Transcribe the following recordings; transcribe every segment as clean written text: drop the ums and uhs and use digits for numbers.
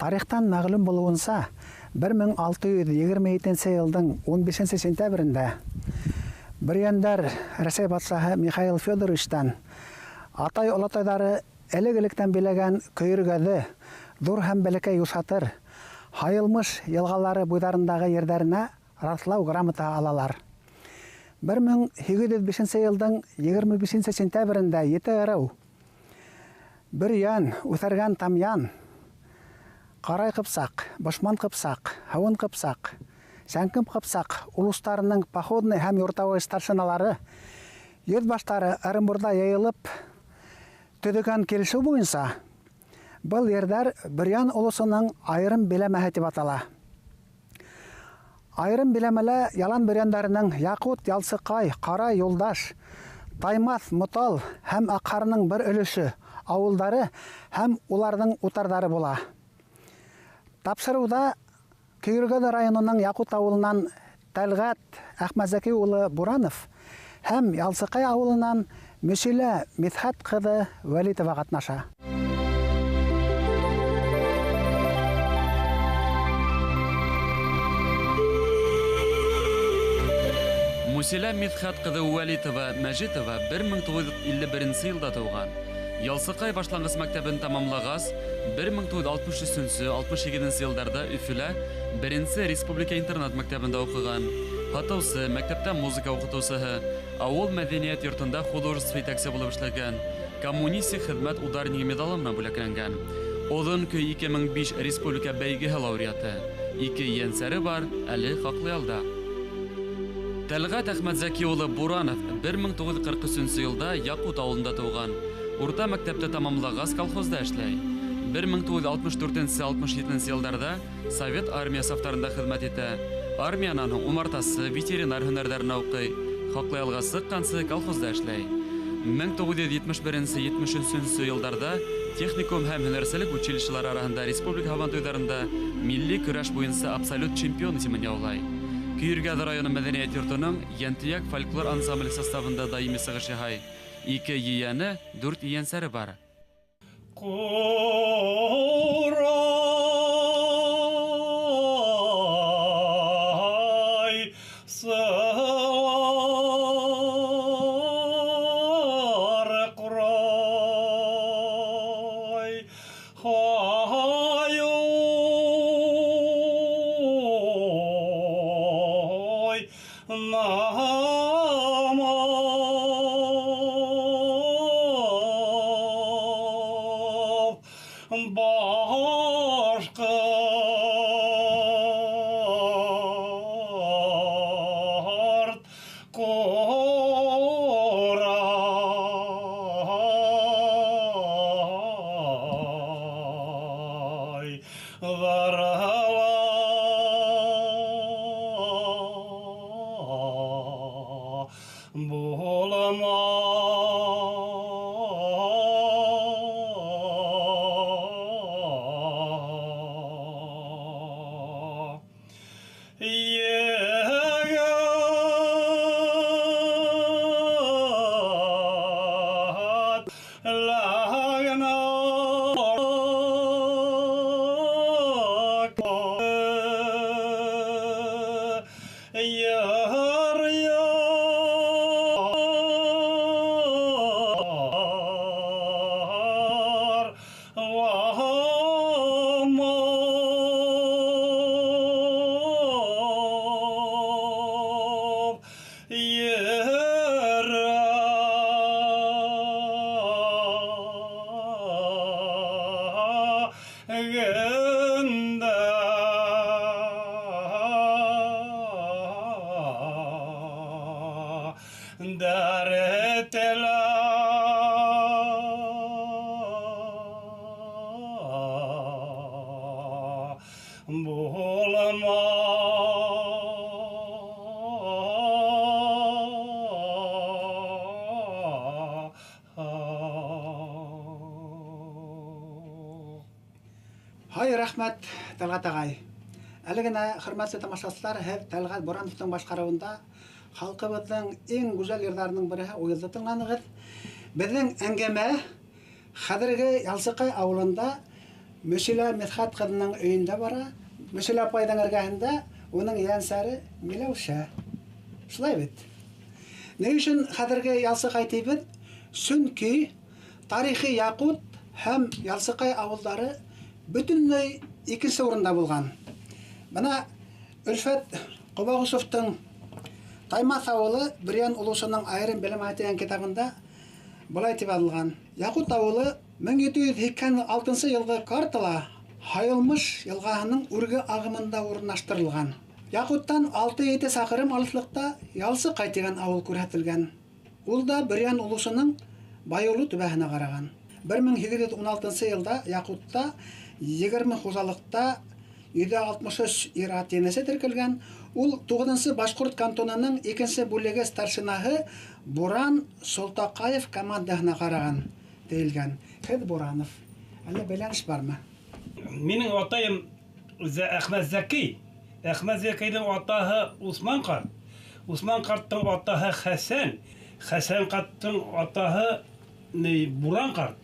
Тарихтан мәгълүм булуынса, 1627 елдың 15 сентябрендә Бөрьяндар Рәсәй патшаһы Михаил Федоровичтан атай-олатайлары элек-электән биләгән көйргәде, зур һәм бәләкәй юсатыр, Хайылмыш елгалары буйларындагы ердәренә раслау грамота алалар. 1805 елдың 25 сентябрендә Ете-Ырау, Бөрьян, Үсәргән Тамян, Карай Кыпсак, Башман Кыпсак, Һавын Кыпсак, Сәнкем Кыпсак улустарының походный һәм юртавы старшиналары йөз баштары Орынбурда яйылып төҙөгән килешеү буйынса, был ерҙәр Бөрьян олосының айырым биләмәһе дип атала. Айырым биләмәлә ялан бөрьяндарының Яҡут, Ялсыҡай, Ҡара, Юлдаш, Таймаҫ, Мотал һәм Аҡһарының бер өлөшө ауылдары һәм уларҙың утардары була. Тапшырыуҙа Көйөргәҙе районының Яҡут ауылынан Тәлғәт Әхмәзәки улы Буранов һәм Ялсыҡай ауылынан Мөсилә Мидхәт ҡыҙы Вәлитова ҡатнаша. Мөсилә Мидхәт ҡыҙы Вәлитова Мәжитова 1951 елда тыуған. Ялсыҡай башланғыс мәктәбен тамамлағас, 1963-67 елдарда Өфөлә беренсе республика интернат мәктәбендә уҡыған. Һатыусы, мәктәптә музыка уҡытыусыһы, ауыл мәҙәниәт йортонда художество етәксе булып эшләгән, коммунистик хеҙмәт ударнигы медалы менән бүләкләнгән. Оҙон көй 2005 республика бәйгеһе лауреаты. 2 ейәнсәре бар, әле хаҡлы ялда. Тәлғәт Әхмәтзәки улы Буранов 1943 елда Яҡут ауылында тыуған. Урта мәктәпте тамамлағас колхозда эшләй. 1964-67 елдарда Совет армия сафтарында хеҙмәт итә. Армиянан умартасы, ветеринар һөнәрҙәренә уҡый. Хаҡлы ялға сыҡҡансы колхозда эшләй. 1971-73 елдарда техникум һәм һөнәрселек училищелары араһында республика һабантуйҙарында милли көрәш буйынса абсолют чемпион исемен яулай. Көйөргәҙе районы мәҙәниәт йортоноң Йәнтөйәк фольклор ансамбле составында даими сығыш яһай. 2 ейәне, 4 ейәнсәре бар. Ҡурай сылар ҡурай һайой башҡорт ҡурай ҙарала булама. Һай, рәхмәт, Тәлғәт ағай. Әле генә хөрмәтле тамашасылар, һеҙ Тәлғәт Бурановтың башҡарыуында халҡыбыҙҙың иң гүзәл йырҙарының береһе уйылды тыңланығыҙ. Беҙҙең әңгәмә хәҙерге Ялсыҡай ауылында Мөшелә Медхат кызының өйендә бара. Мөшелә апайның эргәһендә уның янсары Миләүшә. Шулай бит. Ни өчен хәзерге Ялсыкай тибез? Чөнки тарихи Якут һәм Ялсыкай авылдары бөтенләй икенче урында булган. Менә Өлфәт Кубагусовтың Таймас авылы Бирян улусының айрым белем айтыган китабында булай дип язылган. Якут авылы 1786 елгы картала Хайылмыш елгаһының үрге агымында урнаштырылган. Якуттан 6-7 сакрым алыслыкта Ялсыкай дигән авыл күрсәтелгән. Ул да Бирян улусының Байолу төбәһенә караган. 1816 елда Якутта 20 хужалыкта 163 ир-ат янәсе теркелгән. Ул 9-нчы Башкорт кантонының 2-нче бүлеге старшинаһы Буран Солтакаев командасына караган диелгән. Хәд Буранов. Әллә бәйләнеш бармы? Минең атаем Әхмәт Зәки. Әхмәт Зәкидің атаһы Усман карт. Усман карттың атаһы Хәсән. Хәсән карттың атаһы Буран карт.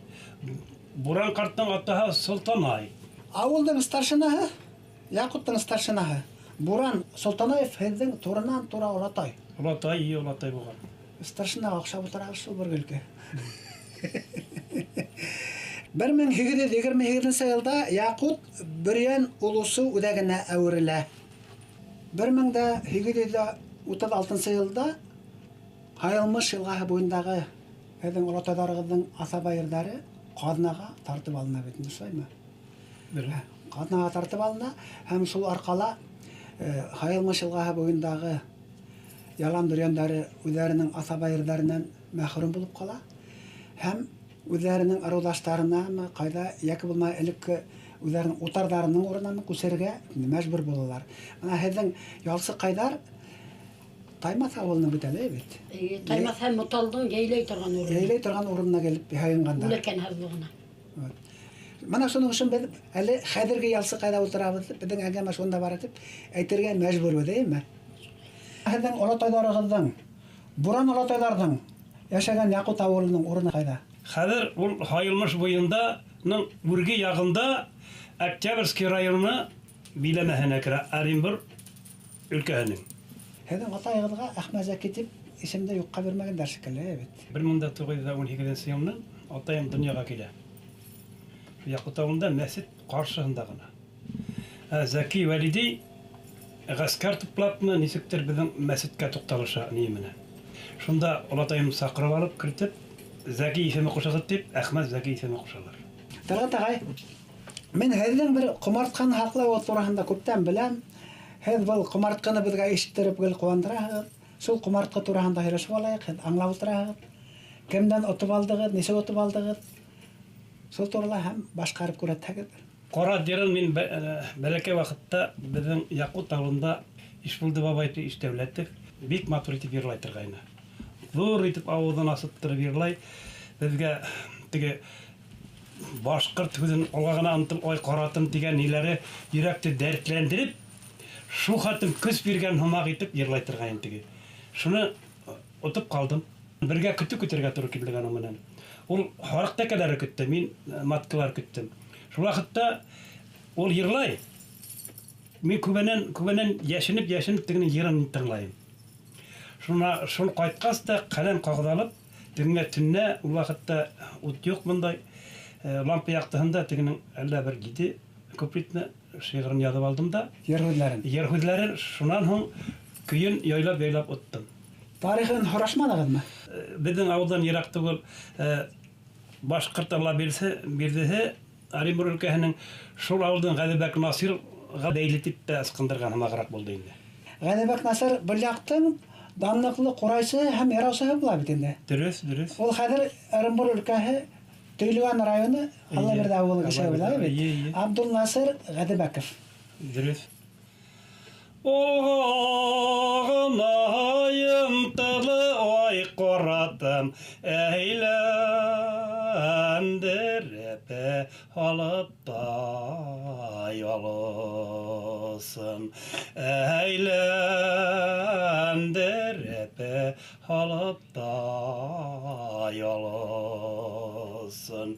Буран карттың атаһы Солтанай. Авылдың старшинаһы, Якуттың старшинаһы Буран Солтанаев һеҙҙең турынан-тура Олатай. Олатай булған. Старшинаға оҡшап ултырабыҙ шул бер гөлкә. 1828 елда Якут Бирян улусы үҙәгенә әүерелә. 1836 елда Хайылмыш елгаһы буйындағы һеҙҙең олатайҙарығыҙҙың асабайырҙары ҡаҙнаға тартып алына бит, шулаймы? Ҡаҙнаға тартып алына һәм шул арҡала Хайылмыш елгаһы буйындағы ялан Биряндары үҙҙәренең асабайырҙарынан мәхрүм булып ҡала һәм үҙҙәренең ырыуҙаштарына ҡайҙа йәки булмай элекке үҙҙәренең утарҙарының урынына күсергә мәжбүр булалар. Менә һеҙҙең Ялсыкайҙар Таймас авылының бит әле бит. Таймас һәм Муталдың яйлай торған урыны. Яйлай торған урынына килеп һайынғандар. Үләкән һәзлығына. Менә шуның өсөн беҙ әле хәҙерге Ялсыкайҙа ултырабыҙ, беҙҙең әңгәмә шунда бара тип әйтергә мәжбүрбеҙ, әйме? Һеҙҙең олатайҙарығыҙҙың, Буран олатайҙарҙың йәшәгән Якут ауылының урыны ҡайҙа? Хәҙер ул Хайылмыш буйынданың үрге яғында Октябрьский районы биләмәһенә керә, Оренбур өлкәһенең. Һеҙҙең атайығыҙға Әхмәт Зәки тип исемде юҡҡа бирмәгәндәр шикелле, бит. 1918 елның атайым донъяға килә. Якут ауылында мәсет ҡаршыһында ғына. Зәки Вәлиди ғәскәр туплапмы, нисектер беҙҙең мәсеткә туҡталыша ни менән. Шунда олатайым саҡырып алып кертеп, Зәки исеме ҡушығыҙ тип, Әхмәт Зәки исеме ҡушалар. Тәлғәт ағай, мин һеҙҙең бер ҡомартҡаны һаҡлау тураһында күптән беләм. Һеҙ был ҡомартҡыны беҙгә ишеттереп гел ҡыуандыраһығыҙ. Шул ҡомартҡы тураһында һөйләшеп алайыҡ, һеҙ аңлап ултыраһығыҙ. Кемдән отоп алдығыҙ, нисек отоп алдығыҙ? Шул турала һәм башҡарып күрһәтһәгеҙ. Ҡара дирен мин бәләкәй ваҡытта беҙҙең Якут ауылында Ишбулды бабай Ишдәүләтов бик матур итеп йырлай торғайны. Ҙур итеп ауыҙын асыптырып йырлай. Беҙгә теге башҡорт һүҙен олғағына ынтып ой ҡаратым тигән ниләре йөрәкте дәртләндереп, шул хатым көс биргән һымаҡ итеп йырлай торғайны теге. Шуны отоп ҡалдым. Бергә көтөргә туры килде уның менән. Ул һарыҡ тәкәләре көттө, мин маткалар көттөм. Шул ваҡытта ул йырлай. Мин күбәнән йәшенеп тегенең йырын тыңлайым. Шул ҡайтҡас та ҡәләм ҡағыҙалып, тегеңә төннә ул ваҡытта ут юҡ бындай лампа яҡтыһында тегенең әллә бер 7 куплетны шиғырын яҙып алдым да. Йыр-һүҙләрен шунан һуң көйөн яйлап оттым. Тарихын һорашманығыҙмы? Беҙҙең ауылдан йыраҡ түгел Башҡорт Алла бирҙеһе Оренбур өлкәһенең шул ауылдың Ғәҙелбәк Насирға бәйле тип тә ысҡындырған һымағыраҡ булды инде. Ғәҙелбәк Насир был яҡтың данлыҡлы ҡурайсыһы һәм яраусыһы була бит инде. Дөрөҫ. Ул хәҙер Оренбур өлкәһе Төйлөгән районы Аллабирҙә ауылы кеше була бит. Абдул Насир Ғәҙелбәков. Дөрөҫ. Олғанайым тылы ой ҡоратым әйләндереп алып тай алысын. Әйләндереп алып тай алысын. olsun.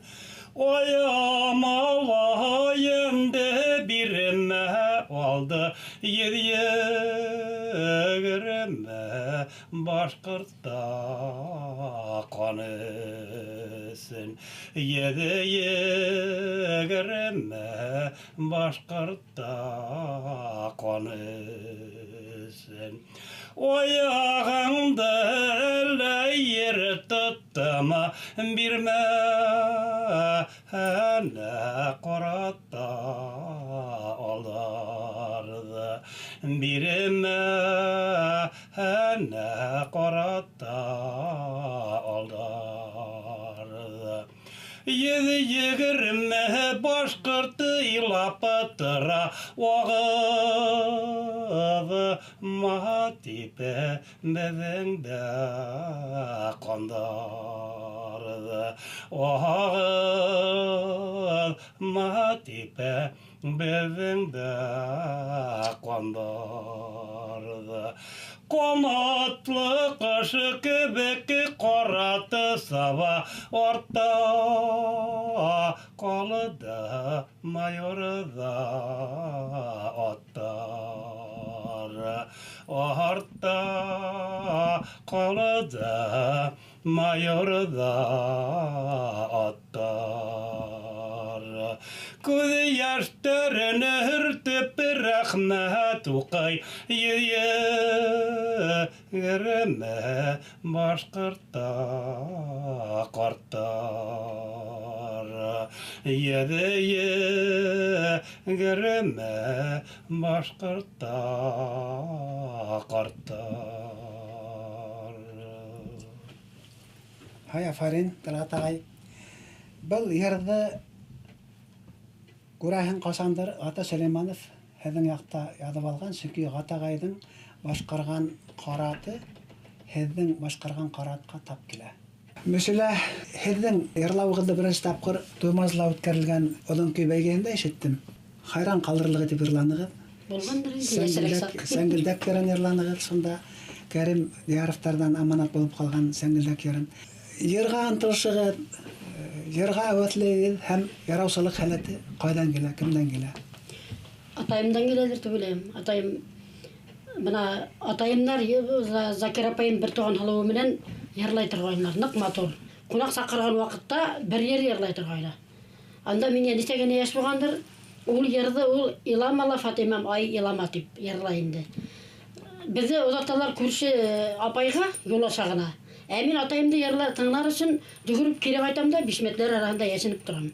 Oyamalayımdı birime oldu yürüyürüme Başkırt'ta konusun yürüyürüme Başkırt'ta konusun Oyağımda elle yer tuttum bir mehane koratta olardı bir mehane koratta olardı Yigirme başkırtı ilapıtıra Oğıdı matipe bevende kondardı Oğıdı matipe bevende kondardı Konatlı kaşı kebeki koratı sabah orta koluda mayorda ottar orta koluda mayorda ottar Kudu yaşlarını hırtıp rahmet ukay Yürüme başkırta kortar Yürüme başkırta kortar Hay aferin Talat ağay. Bu yerde Gurahin Qasandır Ata Süleymanov hedin yaqta yadып algan çünki Gatagay'dın başqargan qaratı hedin başqargan qaratqa tap kile. Mesela hedin Erlaw qıldı birinci tapqır Tuymazla ötkərilgan olan köy beygende eşittim. Hayran qaldırılığı dep irlanığı. Bolgandır inде Сәңгелдәк яран ерланыгы сонда Кәрим Дияровтардан аманат булып калган сәңгелдәк яран. Йырга ынтылышыгы, йырга әвәтлеге һәм яраусылык халаты кайдан килә, кемдән килә? Атайымдан келедір деп ойлаймын. Атайым мына атайымдар Закир апайым бір туған халауы менен ерлай тұрғайлар, нық мотор. Қонақ сақырған уақытта бір ерлай тұрғайлар. Анда менен нешеген яш болғандыр, ол ерді, ол иламала Фатимам ай илама деп ерлайынды. Бізді озатталар көрші апайға жол ашағына. Әмин атайымды ерлай тыңлар үшін жүгіріп керек айтамда 5 метрлер арасында яшынып тұрам.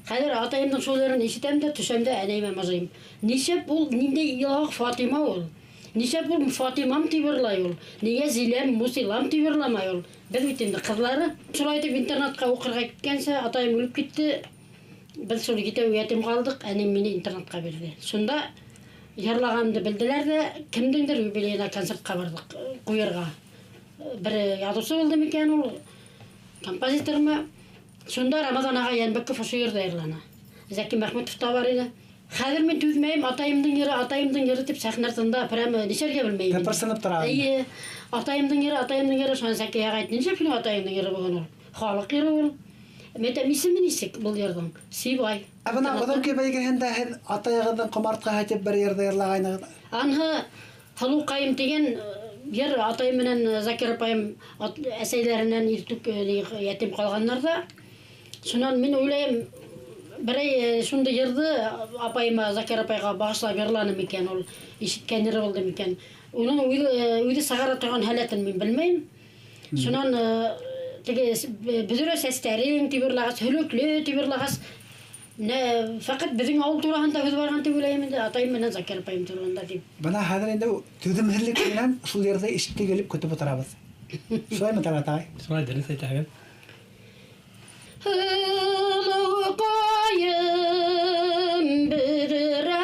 Қазір атайымның сөздерін ешітем де, түсем де әнейме мазайым. Нешеп бұл нендей илақ Фатима ол. Нешеп бұл Фатимам тибірлай ол. Неге Зилем, Мусилам тибірламай ол. Біз бітімді қызлары. Сұлайтып интернатқа оқырға кеткенсе, атайым өліп кетті. Біз сол кетеу етім қалдық, әнем мені интернатқа берді. Сонда ерлағанды білділер де, кімдіңдір юбилейна концертқа бардық, қойырға. Бір ядысы болды мекен ол, композитор ма. Сонда Рамазан аға Янбеков осы жерде ерлана. Зәки Махметов та бар еді. Қазір мен түзмеймін, атайымдың ері деп сахнасында прямо нешерге білмеймін. Тәпірсініп тұрады. Атайымдың ері, соны Зәки аға айтты, неше фильм атайымдың ері болған ол. Халық ері ол. Метем исімен исік бұл ердің, Сибай. Абына одан көбейгенде атайығыдың құмартқа хатеп бір ерді ерлағайны. Анғы Халу Қайым деген ер атайым менен Закир апайым әсейлерінен иртүк ятим қалғанларда. Сонан мен ойлайым, бірай сонда ерді апайыма Закир апайға бағышлап ерланы мекен, ол ешіткен ері болды мекен. Оның үйді сағара тұрған хәлетін мен білмеймін. Сонан бүдірі сәстерін тибірлағас, хөлөклі тибірлағас, фақат біздің ауыл турағанда өз барған деп ойлаймын да, атайым менен Закир апайым турағанда деп. Бана хәзер инде түземһезлек менән шул ердә ишетте келіп көтіп отырабыз. Шулаймы Талат ағай? Солай дөрес әйтәгез. Халу Қайым бүдірі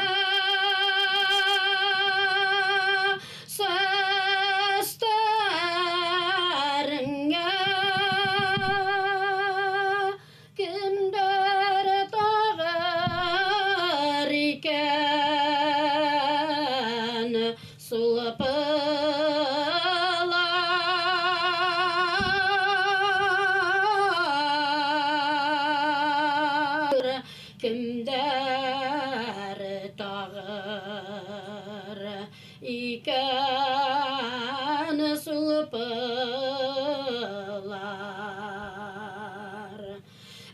Kimler tağır iken sulpılar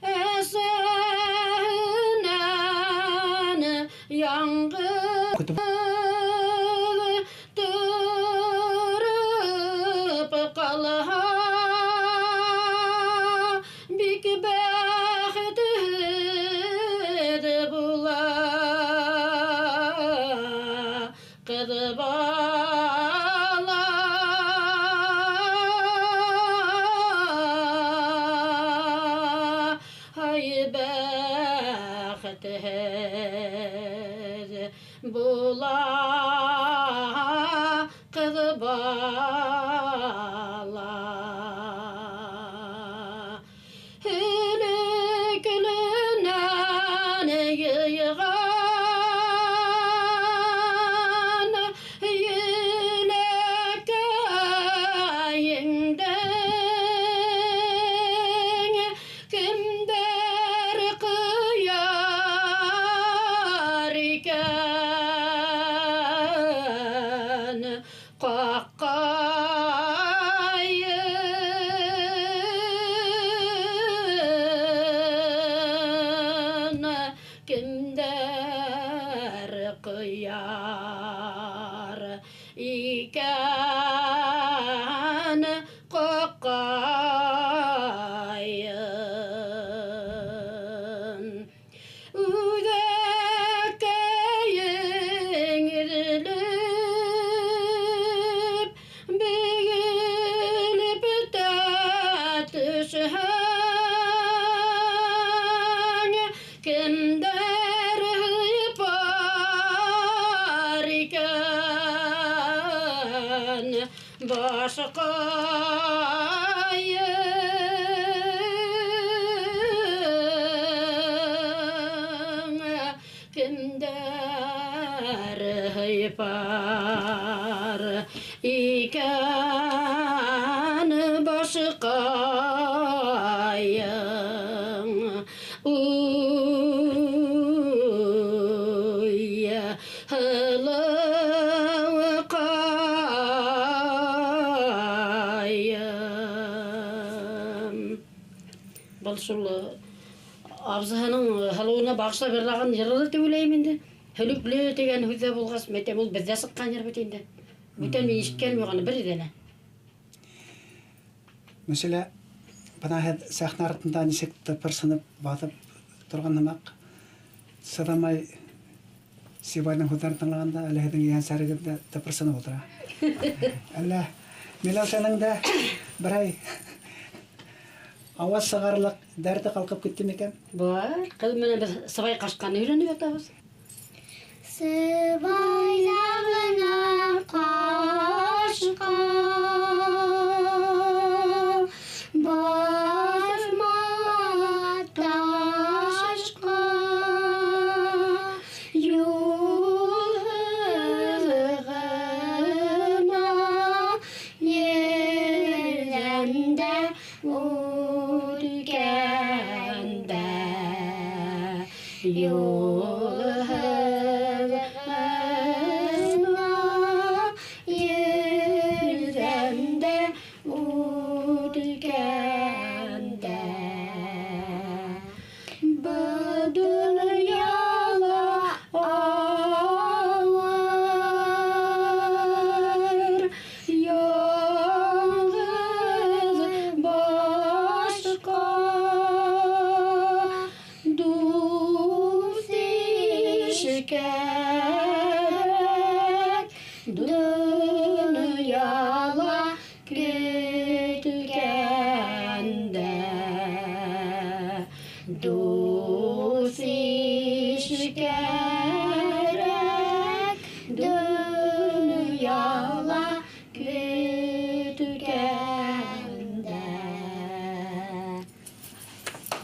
esenen yangın durup kalha bik bəxtid bula qız bala hay bəxtid bula qız bala hülükülünen yığan yülekayından kimder kıyar iken kakayın kimder kıyar iken kakayın Üdekeyin edilip büyülüp tatışan kimder hıypar iken başkayın kimder hıypar iken başkayın uy hılığı kayın Бұл шулы абзаның халуына бағышлап берілген жырлы деп ойлаймын енді. Hülüklü деген хүзде болғас, метем ол бізде шыққан жер бет енді. Бүтен мен ешіткенім оғаны бір едені. Мәселе, бана сахна артында нешекті пырсынып, батып тұрған намақ. Садамай Сибайдың хүздарын тыңлағанда, әліхедің ең сәрігінде пырсынып отыра. Әлі, Милаушаның да бір ай ауаз сығарлық дәрді қалқып кеткен екен. Бар, қыз менен біз сыбай қашқаны үйреніп жатабыз. Сыбай жағына қашқан басматта ашқан юлығына елінде өткенде şeker dünyala kütükende dost şeker dünyala kütükende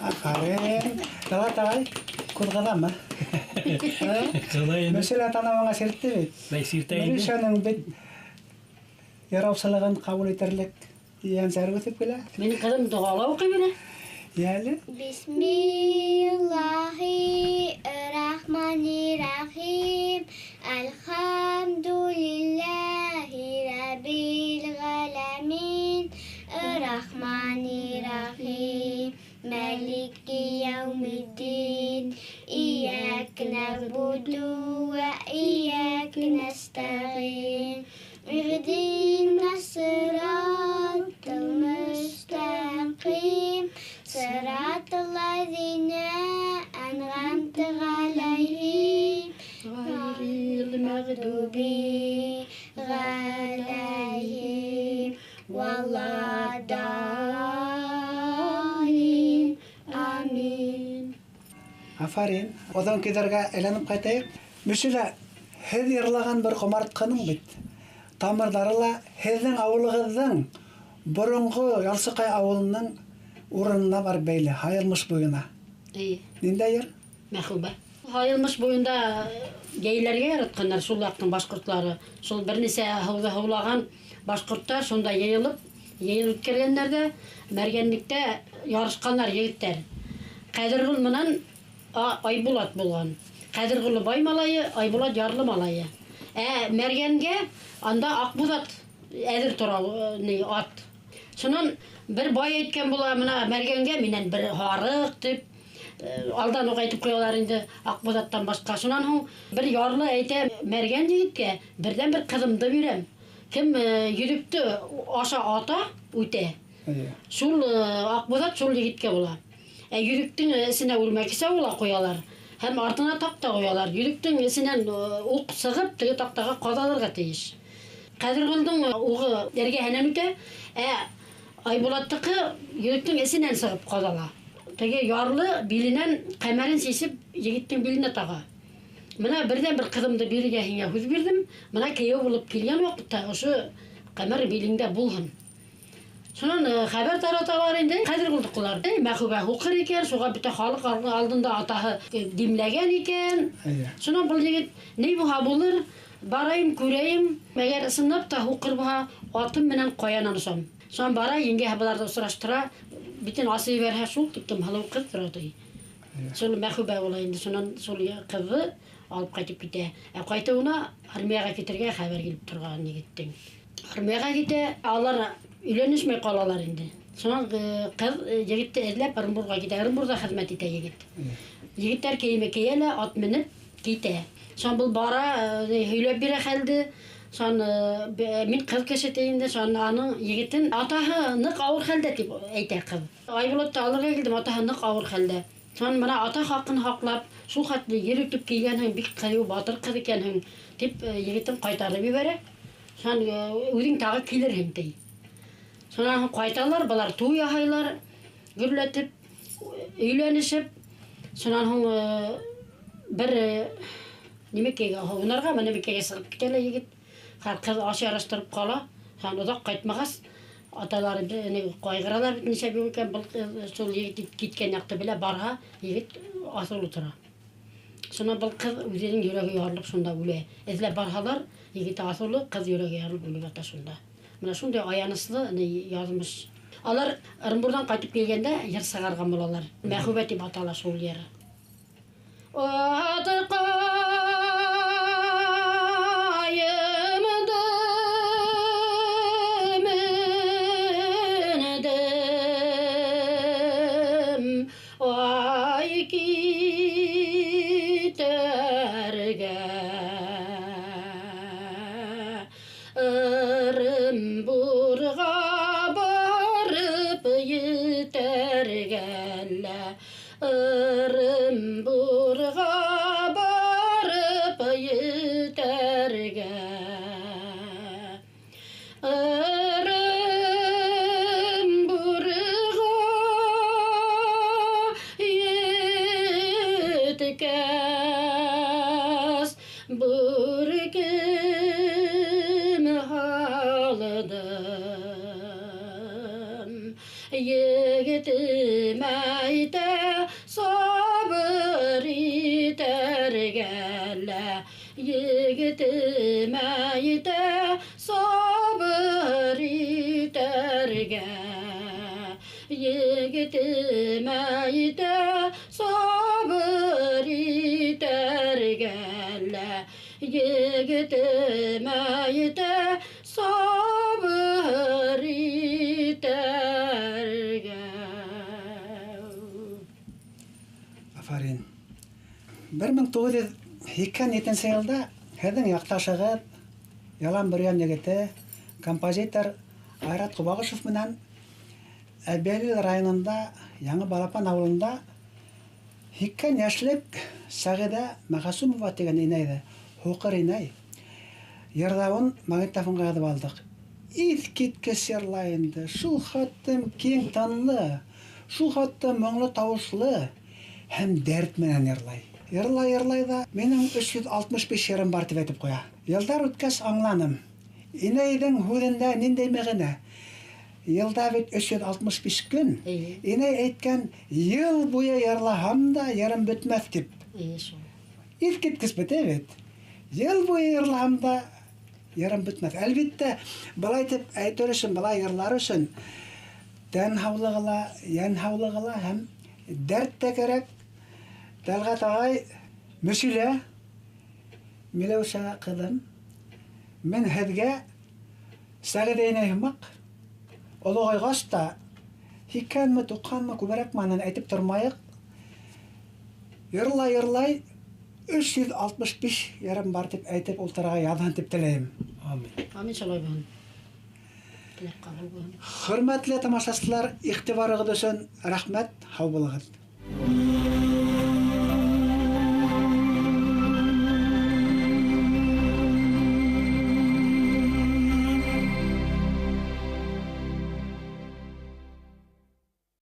Aferin. Talatay. Kurgala mı? Mesela tanımana sertti mi? Ben sirteyim. Mürüşanın bir yaravsalığın kabul ederlik diyen zerg ötüp bile. Benim kızım doğala okuyabilir. Yani Bismillahirrahmanirrahim الرحمن الرحيم الحمد لله رب العالمين الرحمن الرحيم مالك يوم الدين إياك نعبد وإياك نستعين اهدنا الصراط المستقيم صراط الذين أنعمت عليهم غير المغضوب عليهم ولا الضالين آمين. Афарин, одан кедерге әйләнеп кайтайык. Мөшелә, һез йырлаған бер комартқаның бит. Тамырлары ла һезнең авылыгызның борынгы Ялсыкай авылының урынына бар бәйле, Хайылмыш буена. Нинде йыр? Мәхүбә. Хайылмыш буенда гейләргә яратканнар шуллактың башкортлары. Шул бернисә һаулаган башкорттар шунда йыелып үткәргәннәрдә мәргәнлектә ярышканнар егетләр. Кадыргул менән Айбулат булган. Кадыргул бай малае, Айбулат ярлы малае. Мәргәнгә анда Акбузат әзер тора ат. Шуннан бер бай әйткән була менә мәргәнгә миннән бер харык дип алдан ук әйтеп куялар инде Акбузаттан башка. Шуннан һуң бер ярлы әйтә мәргән егеткә бердән бер кызымды бирәм. Кем йөрүкте аша ата үтә. Шул Акбузат шул егеткә була. Йөрүктең исенә үлмәк саула куялар. Һәм артына такта куялар. Йөрүктең исенән ук сыгып теге тактага казалырга тиеш. Кадыргылдың угы эргәһенән үтә. Айбулаттыкы йөрүктең исенән сыгып казала. Теге ярлы биленән кәмәрен сисеп егеттең биленә тага. Менә бердән бер кызымды бирергә һиңа һүз бирдем. Менә кияү булып килгән вакытта ошо кәмәр билеңдә булһын. Шуннан хәбәр тараталар инде. Кадыргылдыкылар. Мәхүбә укыр икән, шуга бөтә халык алдында атаһы димләгән икән. Шуннан бу егет ни булыр? Барайым, күрәйем. Мәгәр ысынлап та укыр була, атым менән каянан сом. Шуннан бара еңгә хәбәрләрдә сораштыра. Бүтән асый берһә шул тиктем халык кыз тора ди. Шул мәхүбә була инде. Шуннан шул кызы алып кайтып китә. Кайтуына армиягә китергә хәбәр килеп торган егеттең. Армиягә китә, алар өйләнешмәй калалар инде. Шуннан кыз егетте эзләп Оренбурга китә. Оренбургда хезмәт итә егет. Егеттәр киеме киялә, ат менеп китә. Шуннан бул бара һөйләп бирә хәлде. Шуннан мин кыз кеше тейинде, шуннан аның егетен атаһы нык авыр хәлдә дип әйтә кыз. Айбулатты алырга килдем, атаһы нык авыр хәлдә. Шуннан менә ата хакын хаклап, шул хәтле йөрүтеп килгәнһең, бик кыю батыр кыз икәнһең дип егетен кайтарып җибәрә. Шуннан үзең тагы килерһең ди. Шуннан кайталар, балар туй яһайлар, гөрләтеп, өйләнешеп. Шуннан бер нимәкәгә һунарга, менә бикәгә сыгып китәләр егет. Кыз аш яраштырып кала. Шуннан озак кайтмагас, аталары кайгыралар бит ничә бик икән, шул егет киткән якты белә барга, егет асылы тора. Шуннан бу кыз үзенең йөрәге ярылып шунда үлә. Эзләп барһалар, егет асылы, кыз йөрәге ярылып үлеп ята шунда. Менә шундай аяныслы язмыш. Алар Оренбургдан кайтып килгәндә йыр сыгарган булалар. Мәхүбә дип атала шул йыр. Yegitim ayta sabır itergelle. Yegitim ayta sabır iterge. Yegitim ayta sabır iterge. тергәлә, егетем әйте сабыр итәргә. Афарин. 1902 елда һеҙҙең яҡташығыҙ, Ялан Бөрйән егете, композитор Айрат Ҡубағышев менән Әбйәлил районында, Яңы Балапан ауылында 2 йәшлек Сәғиҙә Мәғәсүмова тигән инәйҙе, һуҡыр инәй, йырлауын магнитофонға яҙып алдыҡ. Иҫ киткес йырлай инде, шул хаттым киң тынлы, шул хаттым моңло тауышлы һәм дәрт менән йырлай. Йырлай ҙа минең 365 йырым бар тип әйтеп ҡуя. Йылдар үткәс аңланым. Инәйҙең һүҙендә ниндәй мәғәнә? Йылда бит 365 көн. Инәй әйткән, йыл буйы йырлаһам да йырым бөтмәҫ тип. Иҫ киткес бит, бит. Йыл буйы йырлаһам да йырым бөтмәҫ. Әлбиттә, былай тип әйтер өсөн, былай йырлар өсөн тән һаулығы ла, йән һаулығы ла һәм дәрт тә кәрәк. Тәлғәт ағай, Мөсилә, Миләүшә ҡыҙым, мин һеҙгә Сәғиҙә инәй һымаҡ, олоғайғас та 2-90 күберәк манын әйтеп тормайыҡ. Йырлай 365 йырым бар тип әйтеп ултырға яҙһын тип теләйем. Амин. Амин, шулай булһын. Теләк ҡабул булһын. Хөрмәтле тамашасылар, иғтибарығыҙ өсөн рәхмәт, һау булығыҙ.